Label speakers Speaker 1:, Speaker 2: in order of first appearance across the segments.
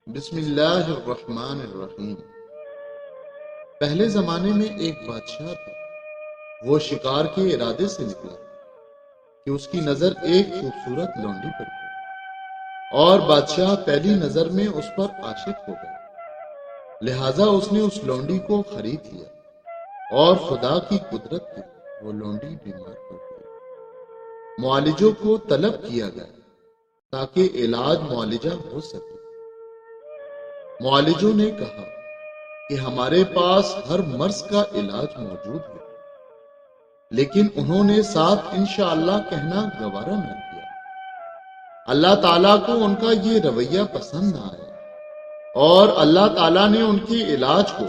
Speaker 1: بسم اللہ الرحمن الرحیم۔ پہلے زمانے میں ایک بادشاہ تھا۔ وہ شکار کے ارادے سے نکلا کہ اس کی نظر ایک خوبصورت لونڈی پر پڑی اور بادشاہ پہلی نظر میں اس پر عاشق ہو گیا۔ لہذا اس نے اس لونڈی کو خرید لیا اور خدا کی قدرت تھی وہ لونڈی بیمار پڑ گئی۔ معالجوں کو طلب کیا گیا تاکہ علاج معالجہ ہو سکے۔ معالجوں نے کہا کہ ہمارے پاس ہر مرض کا علاج موجود ہے، لیکن انہوں نے ساتھ انشاءاللہ کہنا گوارا نہ کیا۔ اللہ تعالیٰ کو ان کا یہ رویہ پسند نہ آیا اور اللہ تعالیٰ نے ان کے علاج کو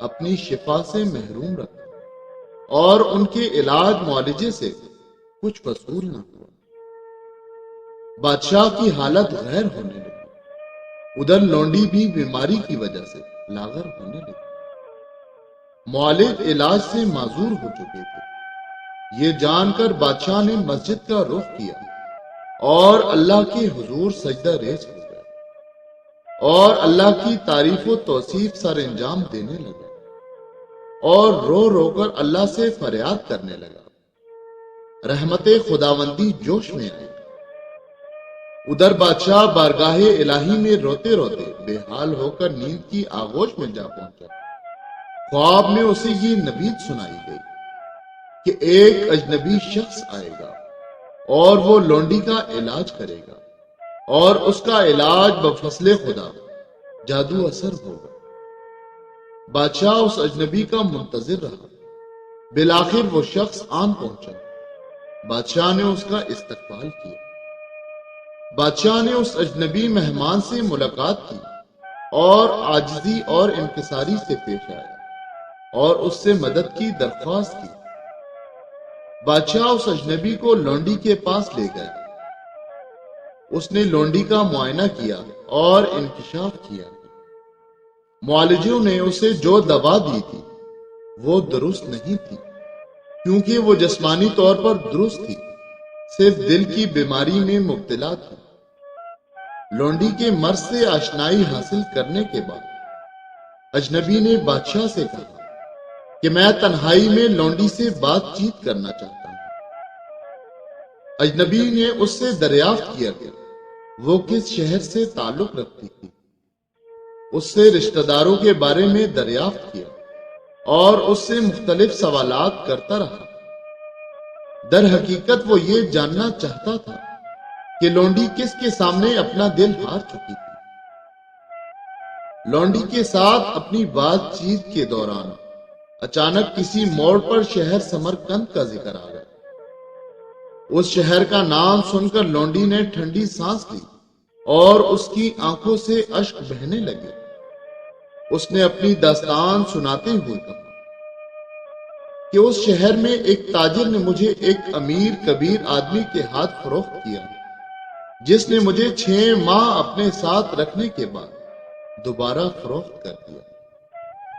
Speaker 1: اپنی شفا سے محروم رکھا اور ان کے علاج معالجے سے کچھ وصول نہ ہوا۔ بادشاہ کی حالت غیر ہونے لگی۔ ادھر لونڈی بھی بیماری کی وجہ سے لاغر ہونے لگی۔ معالج علاج سے معذور ہو چکے تھے۔ یہ جان کر بادشاہ نے مسجد کا رخ کیا اور اللہ کے حضور سجدہ ریز ہو گیا اور اللہ کی تعریف و توصیف سر انجام دینے لگا اور رو رو کر اللہ سے فریاد کرنے لگا۔ رحمت خداوندی جوش میں آئی۔ ادھر بادشاہ بارگاہ الہی میں روتے روتے بے حال ہو کر نیند کی آغوش میں جا پہنچا۔ خواب میں اسے یہ نوید سنائی گئی کہ ایک اجنبی شخص آئے گا اور وہ لونڈی کا علاج کرے گا اور اس کا علاج بفضل خدا جادو اثر ہوگا۔ بادشاہ اس اجنبی کا منتظر رہا۔ بالآخر وہ شخص آن پہنچا۔ بادشاہ نے اس کا استقبال کیا۔ بادشاہ نے اس اجنبی مہمان سے ملاقات کی اور عاجزی اور انکساری سے پیش آیا اور اس سے مدد کی درخواست کی۔ بادشاہ اس اجنبی کو لونڈی کے پاس لے گئے۔ اس نے لونڈی کا معائنہ کیا اور انکشاف کیا۔ معالجوں نے اسے جو دوا دی تھی وہ درست نہیں تھی، کیونکہ وہ جسمانی طور پر درست تھی، صرف دل کی بیماری میں مبتلا تھی۔ لونڈی کے مرض سے آشنائی حاصل کرنے کے بعد اجنبی نے بادشاہ سے کہا کہ میں تنہائی میں لونڈی سے بات چیت کرنا چاہتا ہوں۔ اجنبی نے اس سے دریافت کیا کہ وہ کس شہر سے تعلق رکھتی تھی۔ اس سے رشتہ داروں کے بارے میں دریافت کیا اور اس سے مختلف سوالات کرتا رہا۔ در حقیقت وہ یہ جاننا چاہتا تھا کہ لونڈی کس کے سامنے اپنا دل ہار چکی تھی۔ لونڈی کے ساتھ اپنی بات چیت کے دوران اچانک کسی موڑ پر شہر سمرقند کا ذکر آ گیا۔ اس شہر کا نام سن کر لونڈی نے ٹھنڈی سانس لی اور اس کی آنکھوں سے اشک بہنے لگے۔ اس نے اپنی داستان سناتے ہوئے کہا کہ اس شہر میں ایک تاجر نے مجھے ایک امیر کبیر آدمی کے ہاتھ فروخت کیا، جس نے مجھے 6 ماہ اپنے ساتھ رکھنے کے بعد دوبارہ فروخت کر دیا۔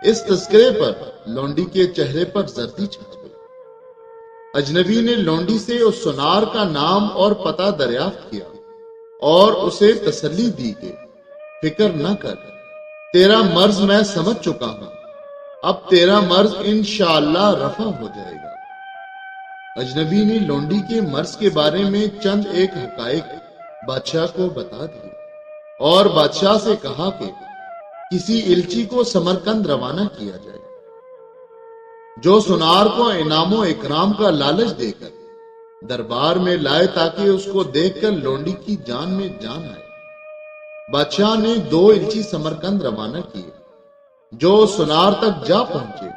Speaker 1: اس تذکرے پر لونڈی کے چہرے پر زردی چھا گئی۔ اجنبی نے لونڈی سے اس سونار کا نام اور پتہ دریافت کیا اور اسے تسلی دی کہ فکر نہ کر، تیرا مرض میں سمجھ چکا ہوں، اب تیرا مرض انشاءاللہ رفع ہو جائے گا۔ اجنبی نے لونڈی کے مرض کے بارے میں چند ایک حقائق بادشاہ کو بتا دیے اور بادشاہ سے کہا کہ کسی الچی کو سمرقند روانہ کیا جائے جو سونار کو انعام و اکرام کا لالچ دے کر دربار میں لائے تاکہ اس کو دیکھ کر لونڈی کی جان میں جان آئے۔ بادشاہ نے 2 الچی سمرقند روانہ کیے جو سونار تک جا پہنچے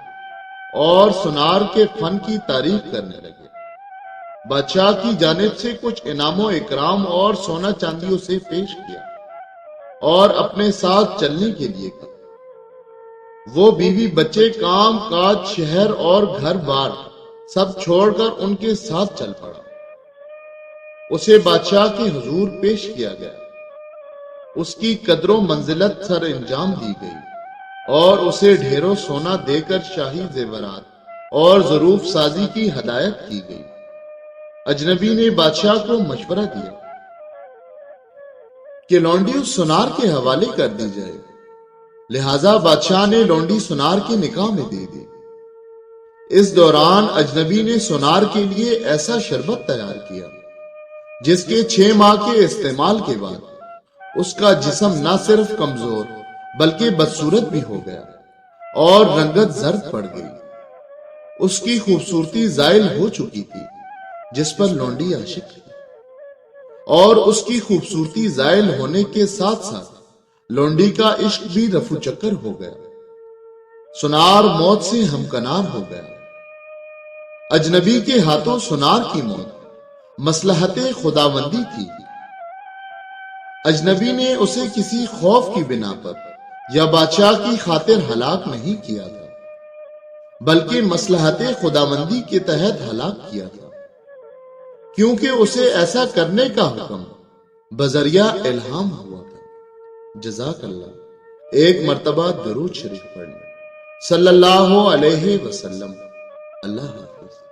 Speaker 1: اور سونار کے فن کی تعریف کرنے لگے۔ بادشاہ کی جانب سے کچھ انعام و اکرام اور سونا چاندیوں سے پیش کیا اور اپنے ساتھ چلنے کے لیے کہا۔ وہ بیوی بچے کام کاج شہر اور گھر بار سب چھوڑ کر ان کے ساتھ چل پڑا۔ اسے بادشاہ کے حضور پیش کیا گیا۔ اس کی قدر و منزلت سر انجام دی گئی اور اسے ڈھیروں سونا دے کر شاہی زیورات اور ظروف سازی کی ہدایت کی گئی۔ اجنبی نے بادشاہ کو مشورہ دیا کہ لونڈی اس سنار کے حوالے کر دی جائے، لہذا بادشاہ نے لونڈی سنار کے نکاح میں دے دی۔ اس دوران اجنبی نے سنار کے لیے ایسا شربت تیار کیا جس کے 6 ماہ کے استعمال کے بعد اس کا جسم نہ صرف کمزور بلکہ بدصورت بھی ہو گیا اور رنگت زرد پڑ گئی۔ اس کی خوبصورتی زائل ہو چکی تھی جس پر لونڈی عاشق تھی، اور اس کی خوبصورتی زائل ہونے کے ساتھ ساتھ لونڈی کا عشق بھی رفو چکر ہو گیا۔ سنار موت سے ہمکنار ہو گیا۔ اجنبی کے ہاتھوں سنار کی موت مصلحت خداوندی تھی۔ اجنبی نے اسے کسی خوف کی بنا پر یا بادشاہ کی خاطر ہلاک نہیں کیا تھا، بلکہ مصلحت خداوندی کے تحت ہلاک کیا تھا، کیونکہ اسے ایسا کرنے کا حکم بذریعہ الہام ہوا تھا۔ جزاک اللہ۔ ایک مرتبہ درود شریف پڑھیں۔ صلی اللہ علیہ وسلم۔ اللہ حافظ۔